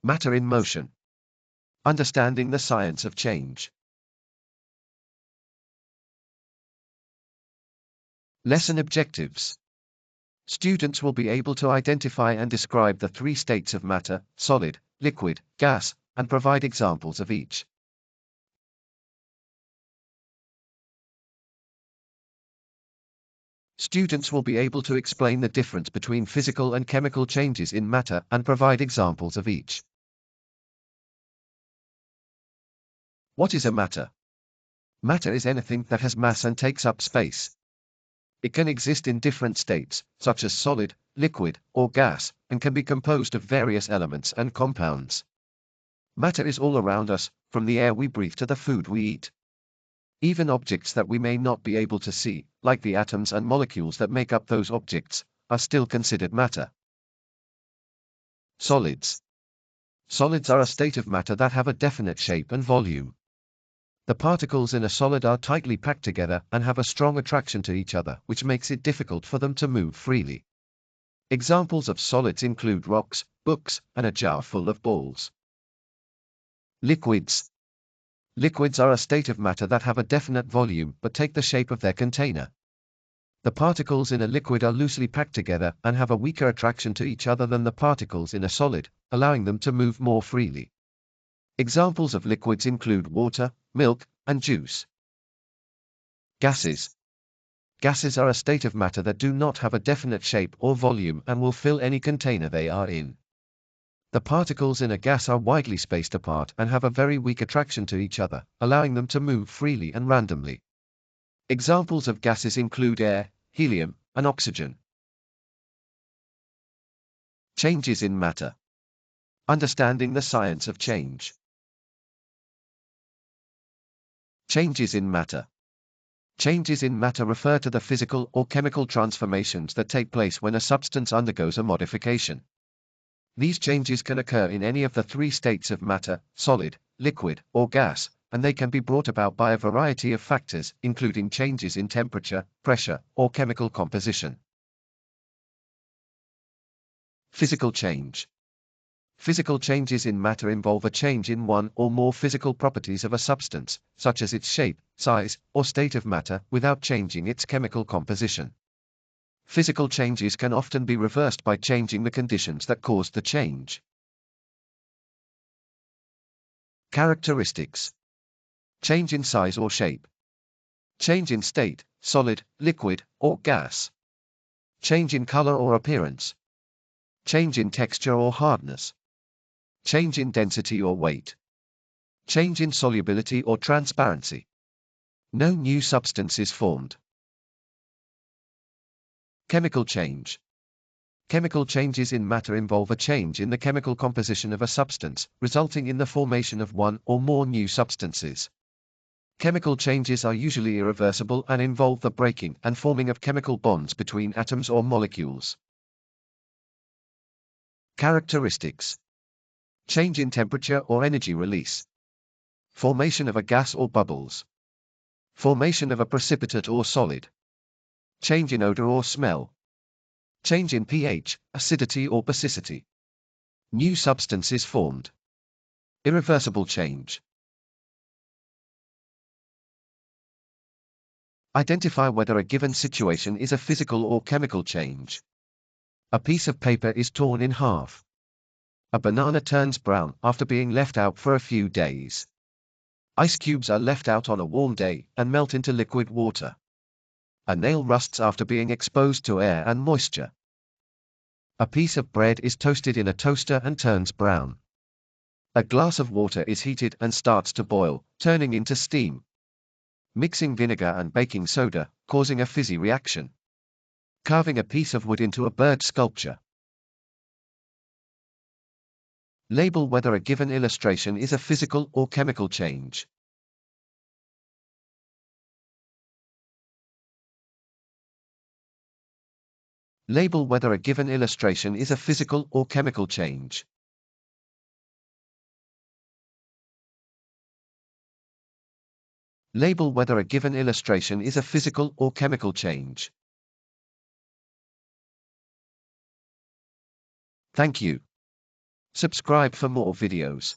Matter in motion. Understanding the science of change. Lesson objectives. Students will be able to identify and describe the three states of matter: solid, liquid, gas, and provide examples of each. Students will be able to explain the difference between physical and chemical changes in matter and provide examples of each. What is a matter? Matter is anything that has mass and takes up space. It can exist in different states, such as solid, liquid, or gas, and can be composed of various elements and compounds. Matter is all around us, from the air we breathe to the food we eat. Even objects that we may not be able to see, like the atoms and molecules that make up those objects, are still considered matter. Solids. Solids are a state of matter that have a definite shape and volume. The particles in a solid are tightly packed together and have a strong attraction to each other, which makes it difficult for them to move freely. Examples of solids include rocks, books, and a jar full of balls. Liquids. Liquids are a state of matter that have a definite volume but take the shape of their container. The particles in a liquid are loosely packed together and have a weaker attraction to each other than the particles in a solid, allowing them to move more freely. Examples of liquids include water, milk, and juice. Gases. Gases are a state of matter that do not have a definite shape or volume and will fill any container they are in. The particles in a gas are widely spaced apart and have a very weak attraction to each other, allowing them to move freely and randomly. Examples of gases include air, helium, and oxygen. Changes in matter. Understanding the science of change. Changes in matter. Changes in matter refer to the physical or chemical transformations that take place when a substance undergoes a modification. These changes can occur in any of the three states of matter: solid, liquid, or gas, and they can be brought about by a variety of factors, including changes in temperature, pressure, or chemical composition. Physical change. Physical changes in matter involve a change in one or more physical properties of a substance, such as its shape, size, or state of matter, without changing its chemical composition. Physical changes can often be reversed by changing the conditions that caused the change. Characteristics. Change in size or shape. Change in state, solid, liquid, or gas. Change in color or appearance. Change in texture or hardness. Change in density or weight. Change in solubility or transparency. No new substance is formed. Chemical change. Chemical changes in matter involve a change in the chemical composition of a substance, resulting in the formation of one or more new substances. Chemical changes are usually irreversible and involve the breaking and forming of chemical bonds between atoms or molecules. Characteristics. Change in temperature or energy release. Formation of a gas or bubbles. Formation of a precipitate or solid. Change in odor or smell. Change in pH, acidity or basicity. New substance is formed. Irreversible change. Identify whether a given situation is a physical or chemical change. A piece of paper is torn in half. A banana turns brown after being left out for a few days. Ice cubes are left out on a warm day and melt into liquid water. A nail rusts after being exposed to air and moisture. A piece of bread is toasted in a toaster and turns brown. A glass of water is heated and starts to boil, turning into steam. Mixing vinegar and baking soda, causing a fizzy reaction. Carving a piece of wood into a bird sculpture. Label whether a given illustration is a physical or chemical change. Label whether a given illustration is a physical or chemical change. Label whether a given illustration is a physical or chemical change. Thank you. Subscribe for more videos.